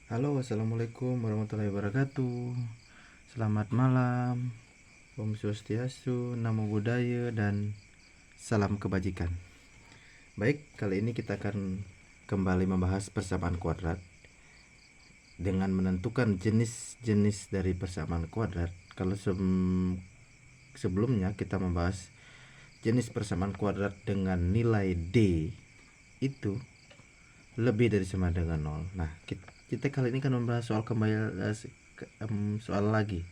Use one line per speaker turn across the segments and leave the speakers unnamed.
Halo, assalamualaikum warahmatullahi wabarakatuh. Selamat malam, Om Swastiastu, Namo Buddhaya, dan salam kebajikan. Baik, kali ini kita akan kembali membahas persamaan kuadrat dengan menentukan jenis-jenis dari persamaan kuadrat. Kalau sebelumnya kita membahas jenis persamaan kuadrat dengan nilai D itu lebih dari sama dengan 0. Nah, kita kali ini akan membahas soal lagi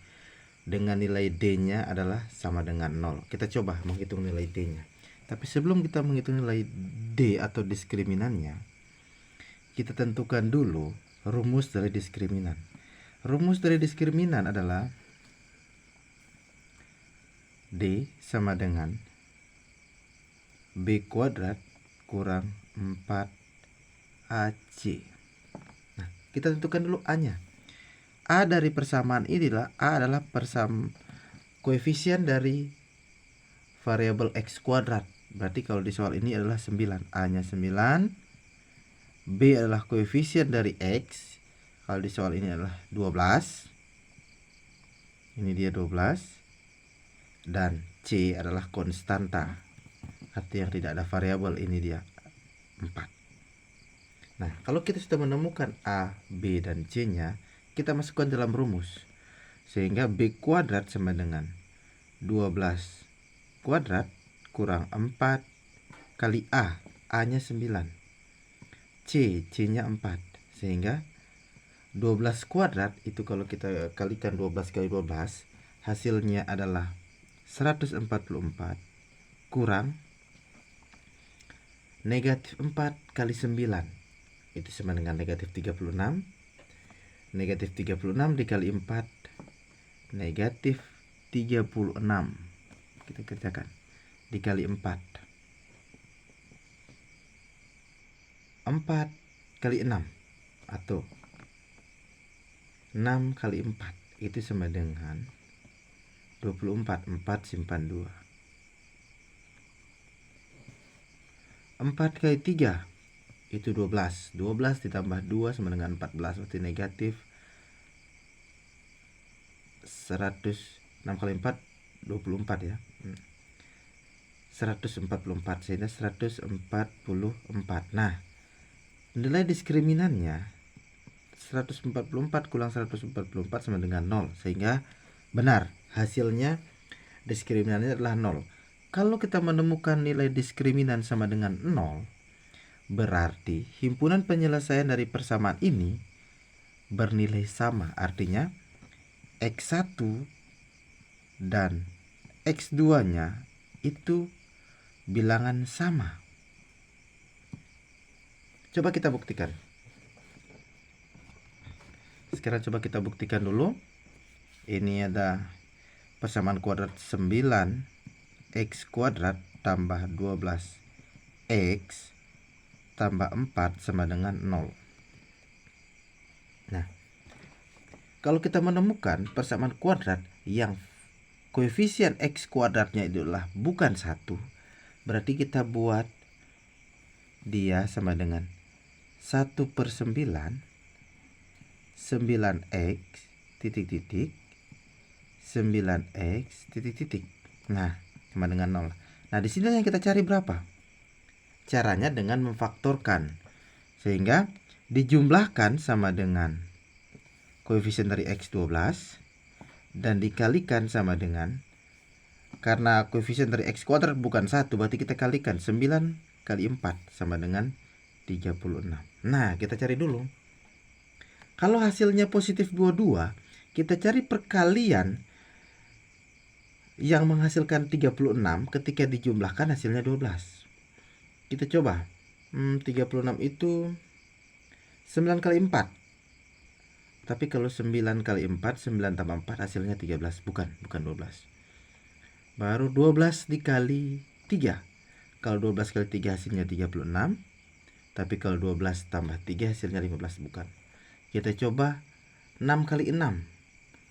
dengan nilai D-nya adalah sama dengan 0. Kita coba menghitung nilai D-nya. Tapi sebelum kita menghitung nilai D atau diskriminannya, kita tentukan dulu rumus dari diskriminan. Rumus dari diskriminan adalah D sama dengan B kuadrat kurang 4AC. Nah, kita tentukan dulu A-nya. A dari persamaan inilah A adalah koefisien dari variabel X kuadrat. Berarti kalau di soal ini adalah 9. A-nya 9. B adalah koefisien dari X. Kalau di soal ini adalah 12. Ini dia 12. Dan C adalah konstanta. Arti yang tidak ada variabel, ini dia 4. Nah, kalau kita sudah menemukan A, B, dan C-nya, kita masukkan dalam rumus. Sehingga B kuadrat sama dengan 12 kuadrat kurang 4 kali A. A-nya 9. C-nya 4. Sehingga 12 kuadrat itu kalau kita kalikan 12 kali 12, hasilnya adalah 144 kurang negatif 4 kali 9. Itu sama dengan negatif 36. Negatif 36 dikali 4, negatif 36. Kita kerjakan. Dikali 4. 4 kali 6 atau 6 kali 4 itu sama dengan 24. 4 simpan 2. 4 kali 3 itu 12. 12 ditambah 2 sama dengan 14. Berarti negatif 100. 6 kali 4 24 ya. 144, sehingga 144. Nah, nilai diskriminannya 144 kurang 144 sama dengan 0. Sehingga benar, hasilnya diskriminannya adalah 0. Kalau kita menemukan nilai diskriminan sama dengan 0, berarti himpunan penyelesaian dari persamaan ini bernilai sama. Artinya X1 dan X2-nya itu bilangan sama. Coba kita buktikan. Sekarang coba kita buktikan dulu. Ini ada persamaan kuadrat 9x kuadrat tambah 12x tambah 4 sama dengan 0. Nah, kalau kita menemukan persamaan kuadrat yang koefisien x kuadratnya itu adalah bukan 1, berarti kita buat dia sama dengan 1/9 9x titik titik 9x titik titik. Nah, sama dengan 0. Nah, di sini yang kita cari berapa? Caranya dengan memfaktorkan, sehingga dijumlahkan sama dengan koefisien dari X 12 dan dikalikan sama dengan, karena koefisien dari X kuadrat bukan 1, berarti kita kalikan 9 kali 4 sama dengan 36. Nah, kita cari dulu. Kalau hasilnya positif 22, kita cari perkalian yang menghasilkan 36 ketika dijumlahkan hasilnya 12. Kita coba. 36 itu 9 kali 4. Tapi kalau 9 kali 4, 9 tambah 4 hasilnya 13. Bukan 12. Baru 12 dikali 3. Kalau 12 kali 3 hasilnya 36. Tapi kalau 12 tambah 3 hasilnya 15. Bukan. Kita coba 6 kali 6.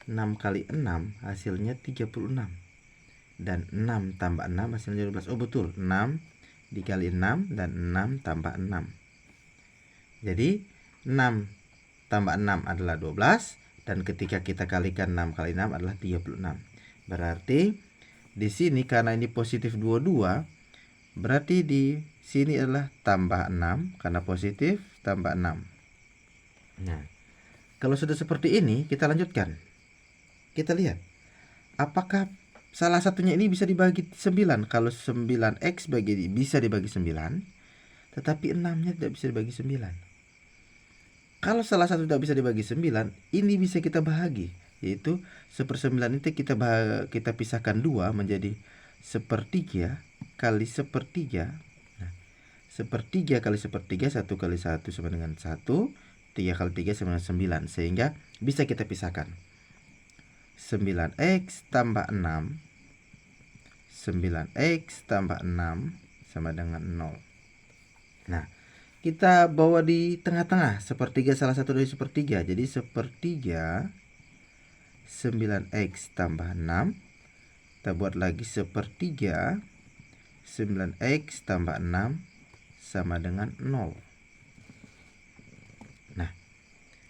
6 kali 6 hasilnya 36. Dan 6 tambah 6 hasilnya 12. Oh betul, 6 dikali 6 dan 6 tambah 6. Jadi 6 tambah 6 adalah 12. Dan ketika kita kalikan 6 kali 6 adalah 36. Berarti di sini karena ini positif 22, berarti di sini adalah tambah 6 karena positif tambah 6. Nah, kalau sudah seperti ini kita lanjutkan. Kita lihat apakah salah satunya ini bisa dibagi 9. Kalau 9x bisa dibagi 9, tetapi 6-nya tidak bisa dibagi 9. Kalau salah satu tidak bisa dibagi 9, ini bisa kita bahagi, yaitu 1/9 itu kita pisahkan 2 menjadi 1/3 kali 1/3. Nah, 1/3 kali 1/3, 1 kali 1 sama dengan 1, 3 kali 3 sama dengan 9, sehingga bisa kita pisahkan. 9x tambah 6, 9x tambah 6 sama dengan 0. Nah, kita bawa di tengah-tengah, 1/3 salah satu dari 1/3. Jadi 1/3 9x tambah 6. Kita buat lagi 1/3 9x tambah 6 sama dengan 0. Nah,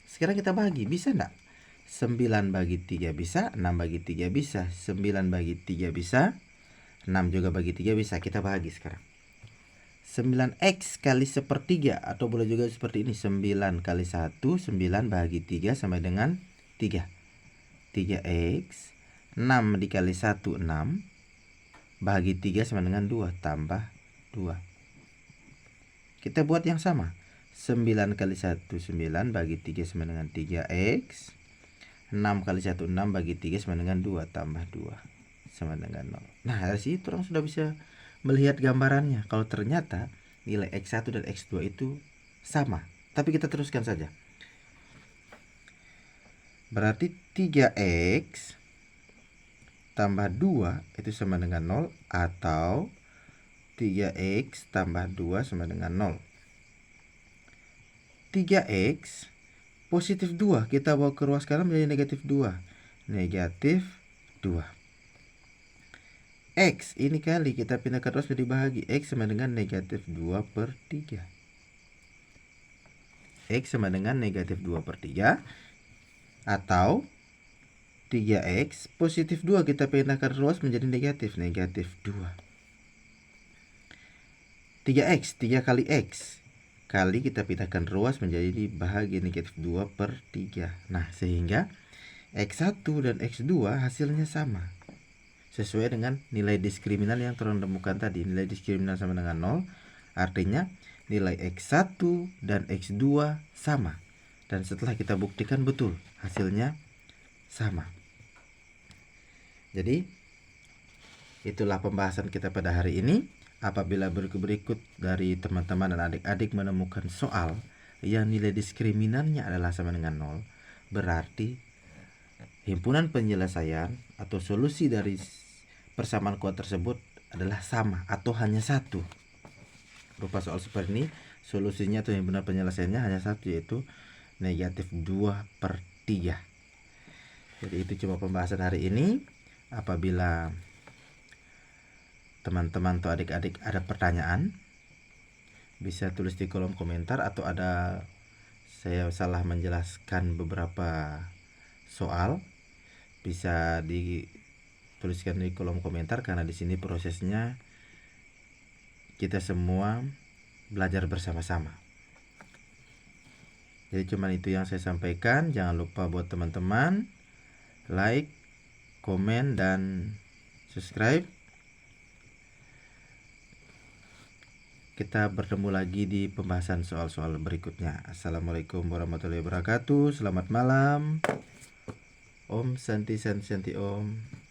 sekarang kita bagi, bisa enggak? 9 bagi 3 bisa, 6 bagi 3 bisa, 9 bagi 3 bisa, 6 juga bagi 3 bisa. Kita bagi sekarang. 9x kali 1/3, atau boleh juga seperti ini, 9 kali 1, 9 bagi 3 sama dengan 3. 3x, 6 dikali 1, 6, bagi 3 sama dengan 2, tambah 2. Kita buat yang sama. 9 kali 1, 9, bagi 3 sama dengan 3x. 6 kali 1, 6, bagi 3 sama dengan 2, tambah 2, sama dengan 0. Nah, dari situ orang sudah bisa melihat gambarannya. Kalau ternyata nilai X1 dan X2 itu sama. Tapi kita teruskan saja. Berarti 3x tambah 2 itu sama dengan 0, atau 3x tambah 2 sama dengan 0. 3x positif 2 kita bawa ke ruas kanan menjadi negatif 2. Negatif 2. X ini kali kita pindahkan ruas menjadi bahagi. X sama dengan negatif 2/3. X sama dengan negatif 2/3. Atau 3x positif 2 kita pindahkan ruas menjadi negatif 2. 3x, 3 kali x. Kali kita pindahkan ruas menjadi bahagi negatif 2/3. Nah, sehingga X1 dan X2 hasilnya sama, sesuai dengan nilai diskriminan yang telah temukan tadi. Nilai diskriminan sama dengan 0, artinya nilai X1 dan X2 sama. Dan setelah kita buktikan betul, hasilnya sama. Jadi, itulah pembahasan kita pada hari ini. Apabila berikut dari teman-teman dan adik-adik menemukan soal yang nilai diskriminannya adalah sama dengan 0, berarti himpunan penyelesaian atau solusi dari persamaan kuat tersebut adalah sama atau hanya satu. Rupa soal seperti ini, solusinya atau himpunan penyelesaiannya hanya satu, yaitu negatif 2/3. Jadi itu cuma pembahasan hari ini. Apabila teman-teman atau adik-adik ada pertanyaan, bisa tulis di kolom komentar, atau ada saya salah menjelaskan beberapa soal, bisa dituliskan di kolom komentar, karena di sini prosesnya kita semua belajar bersama-sama. Jadi cuma itu yang saya sampaikan. Jangan lupa buat teman-teman like, komen, dan subscribe. Kita bertemu lagi di pembahasan soal-soal berikutnya. Assalamualaikum warahmatullahi wabarakatuh. Selamat malam. Om Santi Santi Santi Om.